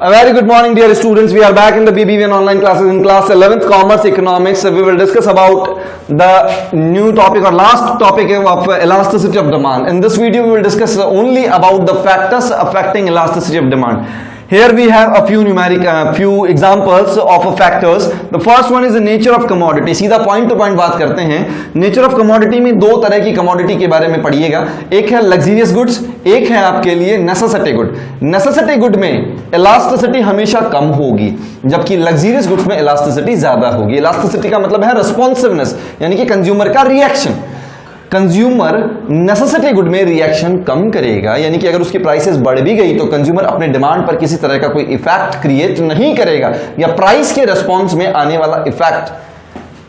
A very good morning, dear students. We are back in the BBVN online classes in class 11th Commerce Economics. We will discuss about the new topic or last topic of elasticity of demand. In this video, we will discuss only about the factors affecting elasticity of demand. Here we have a few few examples of factors. The first one is the nature of commodity. सीधा point to point बात करते हैं. Nature of commodity में दो तरह की commodity के बारे में पढ़िएगा. एक है luxurious goods, एक है आपके लिए necessity good. Necessity good में elasticity हमेशा कम होगी, जबकि luxurious goods में elasticity ज्यादा होगी. Elasticity का मतलब है responsiveness, यानी कि consumer का reaction. कंज्यूमर नेसेसिटी गुड में रिएक्शन कम करेगा, यानी कि अगर उसकी प्राइसेस बढ़ भी गई तो कंज्यूमर अपने डिमांड पर किसी तरह का कोई इफेक्ट क्रिएट नहीं करेगा, या प्राइस के रेस्पॉन्स में आने वाला इफेक्ट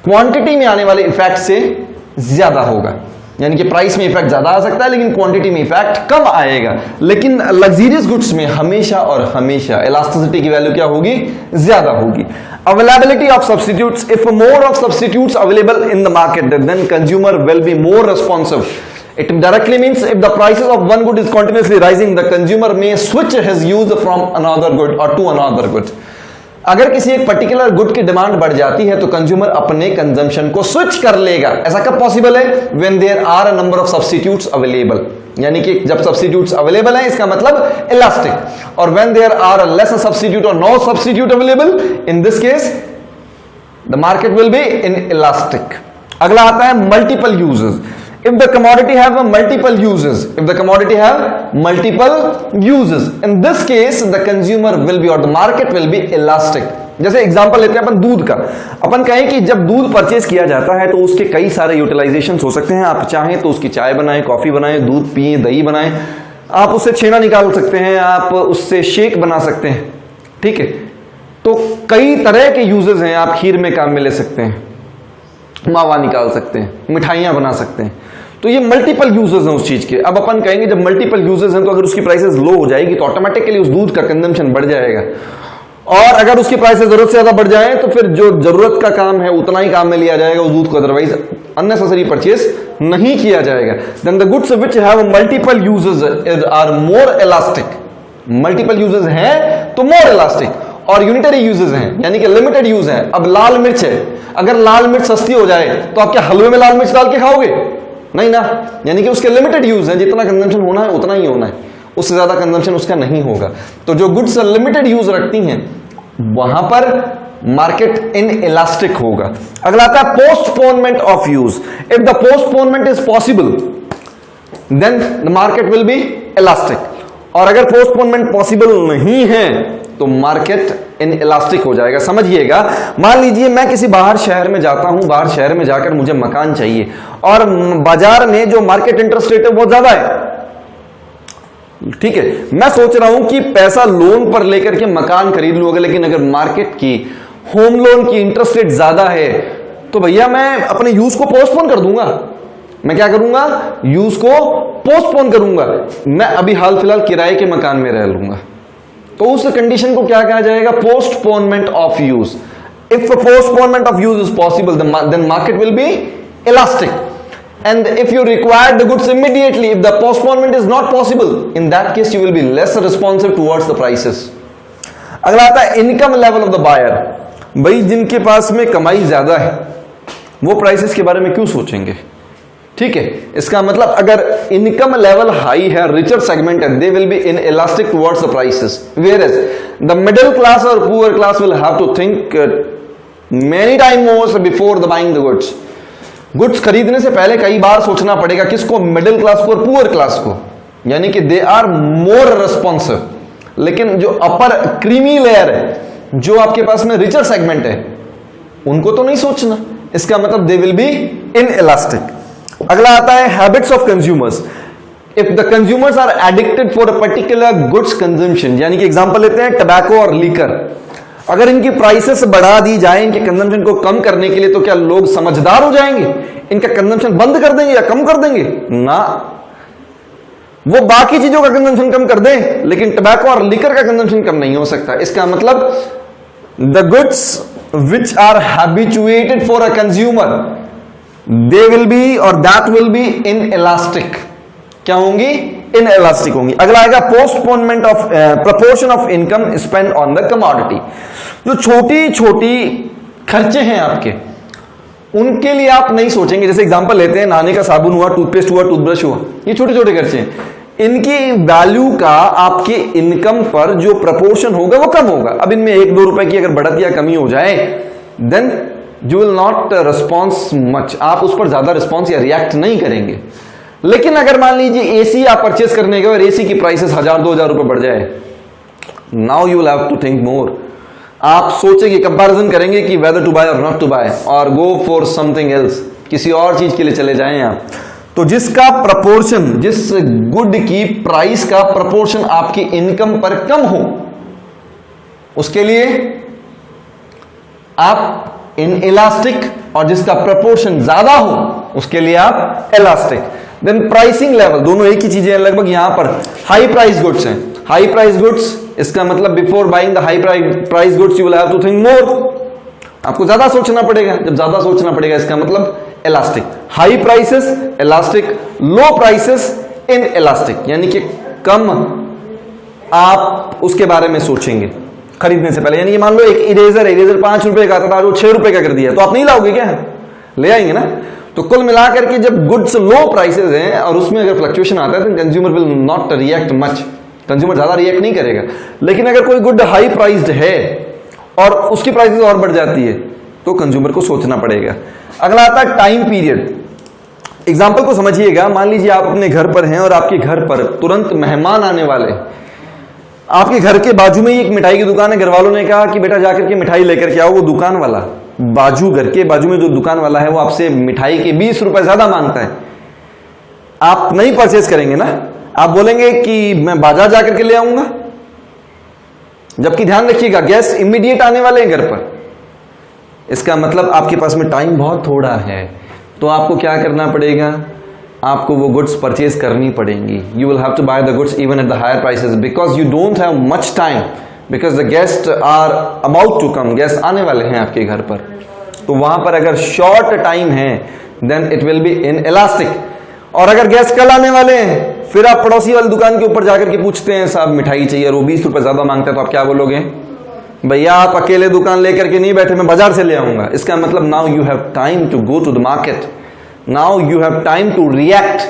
क्वांटिटी में आने वाले इफेक्ट से ज्यादा होगा. यानी कि प्राइस में इफेक्ट ज्यादा आ सकता है लेकिन क्वांटिटी में इफेक्ट कम आएगा. लेकिन लग्जरियस गुड्स में हमेशा और हमेशा इलास्टिसिटी की वैल्यू क्या होगी? ज्यादा होगी. Availability of substitutes. If more of substitutes available in the market, then consumer will be more responsive. It directly means if the prices of one good is continuously rising, the consumer may switch his use from another good or to another good. अगर किसी एक particular good की demand बढ़ जाती है तो consumer अपने consumption को स्विच कर लेगा. ऐसा कब पॉसिबल है? When there are a number of substitutes available, यानी कि जब सब्स्टिट्यूट्स अवेलेबल है इसका मतलब इलास्टिक. और when there are a less substitute और no substitute available, in this case the market will be inelastic. अगला आता है multiple uses. If the commodity have multiple uses, in this case the consumer will be or the market will be elastic. जैसे example लेते हैं अपन दूध का. अपन कहें कि जब दूध परचेज किया जाता है तो उसके कई सारे यूटिलाइजेशन हो सकते हैं. आप चाहें तो उसकी चाय बनाएं, कॉफी बनाएं, दूध पिए, दही बनाएं, आप उससे छेना निकाल सकते हैं, आप उससे शेक बना सकते हैं. ठीक है, तो कई तरह के यूजेस हैं. आप खीर में काम में ले सकते हैं, मावा निकाल सकते हैं, मिठाइयां बना सकते हैं. तो ये मल्टीपल यूजेस हैं उस चीज के. अब अपन कहेंगे जब मल्टीपल यूजेस हैं तो अगर उसकी प्राइसेस लो हो जाएगी तो ऑटोमेटिकली उस दूध का कंजम्पशन बढ़ जाएगा, और अगर उसकी प्राइसेस जरूरत से ज्यादा बढ़ जाएं तो फिर जो जरूरत का काम है उतना ही काम में लिया जाएगा उस दूध को, अदरवाइज अननेसेसरी परचेज नहीं किया जाएगा. Then the goods which have multiple uses are more elastic. Multiple uses हैं तो मोर इलास्टिक, और यूनिटरी यूजेस हैं यानी कि लिमिटेड यूज है. अब लाल मिर्च है, अगर लाल मिर्च सस्ती हो जाए तो आप क्या हलवे में लाल मिर्च डाल के खाओगे? नहीं ना. यानी कि उसके लिमिटेड यूज है, जितना कंजम्पशन होना है उतना ही होना है, उससे ज्यादा कंजम्पशन उसका नहीं होगा. तो जो गुड्स लिमिटेड यूज रखती हैं वहां पर मार्केट इन इलास्टिक होगा. अगला आता है postponement of use. If the postponement is possible then the market will be elastic, और अगर पोस्टपोनमेंट पॉसिबल नहीं है तो मार्केट इन इलास्टिक हो जाएगा. समझिएगा, मान लीजिए मैं किसी बाहर शहर में जाता हूं, बाहर शहर में जाकर मुझे मकान चाहिए और बाजार में जो मार्केट इंटरेस्ट रेट है बहुत ज्यादा है. ठीक है, मैं सोच रहा हूं कि पैसा लोन पर लेकर के मकान खरीद लूंगा, लेकिन अगर मार्केट की होम लोन की इंटरेस्ट रेट ज्यादा है तो भैया मैं अपने यूज को पोस्टपोन कर दूंगा. मैं क्या करूंगा? यूज को पोस्टपोन करूंगा. मैं अभी हाल फिलहाल किराए के मकान में रह लूंगा. तो उस कंडीशन को क्या कहा जाएगा? Postponement of use. If postponement of use is possible then market will be elastic. And if you require the goods immediately, if the postponement is not possible, in that case you will be less responsive towards the prices. अगला आता है income level of the buyer. भाई जिनके पास में कमाई ज्यादा है वो प्राइसेस के बारे में क्यों सोचेंगे? ठीक है, इसका मतलब अगर इनकम लेवल हाई है, रिचर सेगमेंट है, they will be inelastic towards the prices, whereas the middle class और poor class will have to think many time more before the buying the goods. Goods खरीदने से पहले कई बार सोचना पड़ेगा. किसको? मिडिल क्लास को और पुअर क्लास को, यानी कि दे आर मोर रिस्पॉन्सिव. लेकिन जो अपर क्रीमी लेयर है, जो आपके पास में रिचर सेगमेंट है, उनको तो नहीं सोचना. इसका मतलब they will be inelastic. अगला आता है habits of consumers. If the consumers are addicted for a particular goods consumption, यानी कि एग्जांपल लेते हैं टबैको और लीकर. अगर इनकी प्राइसेस बढ़ा दी जाए इनके कंजम्पशन को कम करने के लिए, तो क्या लोग समझदार हो जाएंगे? इनका कंजम्पशन बंद कर देंगे या कम कर देंगे? ना, वो बाकी चीजों का कंजम्पशन कम कर दें, लेकिन टबैको और लीकर का कंजम्पशन कम नहीं हो सकता. इसका मतलब the goods which are habituated for a consumer, they will be or that will be inelastic. क्या होंगी? इनएलास्टिक होंगी। अगला आएगा postponement of proportion of income spend on the commodity. जो छोटी छोटी खर्चे हैं आपके, उनके लिए आप नहीं सोचेंगे। जैसे एग्जांपल लेते हैं, नहाने का साबुन हुआ, टूथपेस्ट हुआ, टूथब्रश हुआ, ये छोटे छोटे खर्चे हैं। इनकी वैल्यू का आपके इनकम पर जो प्रपोर्शन होगा वो कम होगा। अब इनमें 1-2 रुपए की अगर बढ़त या कमी हो जाए, then you will not response much, आप उस पर ज्यादा रिस्पॉन्स या रिएक्ट नहीं करेंगे। लेकिन अगर मान लीजिए एसी आप परचेस करने के और एसी की प्राइसेस 1000-2000 रुपए बढ़ जाए, now you will have to think more. आप सोचेंगे, कंपैरिजन करेंगे कि whether to buy or not to buy, और गो फॉर समथिंग एल्स, किसी और चीज के लिए चले जाएं आप। तो जिसका प्रपोर्शन, जिस गुड की प्राइस का प्रपोर्शन आपकी इनकम पर कम हो, उसके लिए आप इनइलास्टिक, और जिसका प्रपोर्शन ज्यादा हो उसके लिए आप इलास्टिक। देन प्राइसिंग लेवल, दोनों एक ही चीजें हैं लगभग। यहां पर हाई प्राइस गुड्स हैं, हाई प्राइस गुड्स, इसका मतलब before buying the high price goods you will have to think more, आपको ज्यादा सोचना पड़ेगा। जब ज्यादा सोचना पड़ेगा, इसका मतलब elastic. High prices elastic, low prices in elastic, यानी कि कम आप उसके बारे में सोचेंगे खरीदने से पहले। यानी कि मान लो एक इरेजर 5 रुपए का आता था, वो 6 रुपए का कर दिया, तो आप नहीं लाओगे क्या? ले आएंगे ना। तो कुल मिलाकर के जब गुड्स लो प्राइसेस हैं और उसमें अगर फ्लक्चुएशन आता है, तो consumer will not react much, consumer ज्यादा रिएक्ट नहीं करेगा। लेकिन अगर कोई गुड हाई प्राइस्ड है और उसकी प्राइसेस और बढ़ जाती है, तो कंज्यूमर को सोचना पड़ेगा। अगला आता है टाइम पीरियड। एग्जाम्पल को समझिएगा, मान लीजिए आप अपने घर पर हैं और आपके घर पर तुरंत मेहमान आने वाले। आपके घर के बाजू में ही एक मिठाई की दुकान है, घर वालों ने कहा कि बेटा जाकर के मिठाई लेकर के आओ। वो दुकान वाला घर के बाजू में जो दुकान वाला है, वो आपसे मिठाई के 20 रुपए ज्यादा मांगता है। आप नहीं परचेस करेंगे ना, आप बोलेंगे कि मैं बाजार जाकर के ले आऊंगा। जबकि ध्यान रखिएगा, गेस्ट इमीडिएट आने वाले हैं घर पर, इसका मतलब आपके पास में टाइम बहुत थोड़ा है। तो आपको क्या करना पड़ेगा? आपको वो गुड्स परचेज करनी पड़ेंगी। You will have to buy the goods even at the higher prices, because you don't have much time, because the guest are about to come, guest आने वाले हैं आपके घर पर। तो वहां पर अगर शॉर्ट टाइम है, then it will be inelastic. और अगर गेस्ट कल आने वाले हैं, फिर आप पड़ोसी वाली दुकान के ऊपर जाकर के पूछते हैं साहब मिठाई चाहिए, और वो 20 रुपए ज्यादा मांगता है, तो आप क्या बोलोगे? भैया आप अकेले दुकान लेकर के नहीं बैठे, मैं बाजार से ले आऊंगा। इसका मतलब now you have time to go to the market, now you have time to react.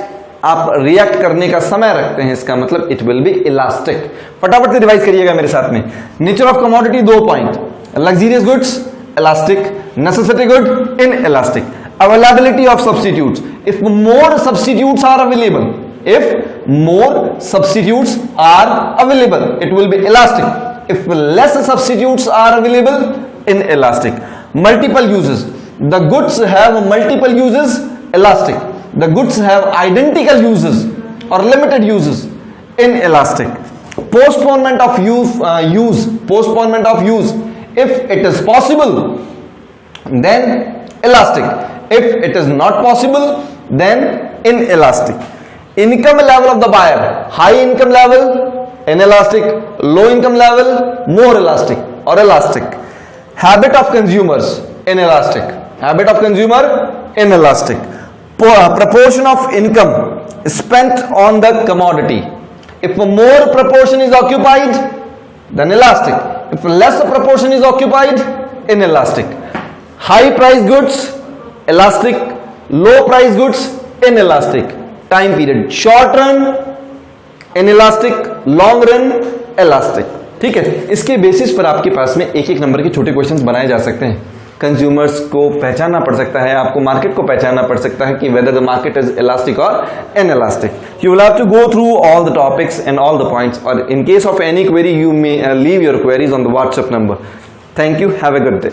आप रिएक्ट करने का समय रखते हैं, इसका मतलब इट विल बी इलास्टिक। फटाफट से रिवाइज करिएगा मेरे साथ में। Nature of commodity 2 point, luxurious goods elastic, necessity good inelastic. Availability of substitutes, if more substitutes are available, if more substitutes are available, it will be elastic. If less substitutes are available, inelastic. Multiple uses, the goods have multiple uses, elastic. The goods have identical uses or limited uses, inelastic. Postponement of postponement of use, if it is possible, then elastic. If it is not possible, then inelastic. Income level of the buyer, high income level inelastic, low income level more elastic or elastic. Habit of consumers inelastic, habit of consumer inelastic. Proportion of income spent on the commodity, if more proportion is occupied, then elastic. If less proportion is occupied, inelastic. High price goods elastic, low price goods inelastic. Time period, short run inelastic, long run elastic. ठीक है, इसके basis पर आपके पास में एक number के छोटे questions बनाए जा सकते हैं। कंज्यूमर्स को पहचानना पड़ सकता है, आपको मार्केट को पहचानना पड़ सकता है कि whether the market is elastic और inelastic. You will have to go through all the topics and all the points, और in case of any query you may leave your queries on the WhatsApp number. Thank you, have a good day.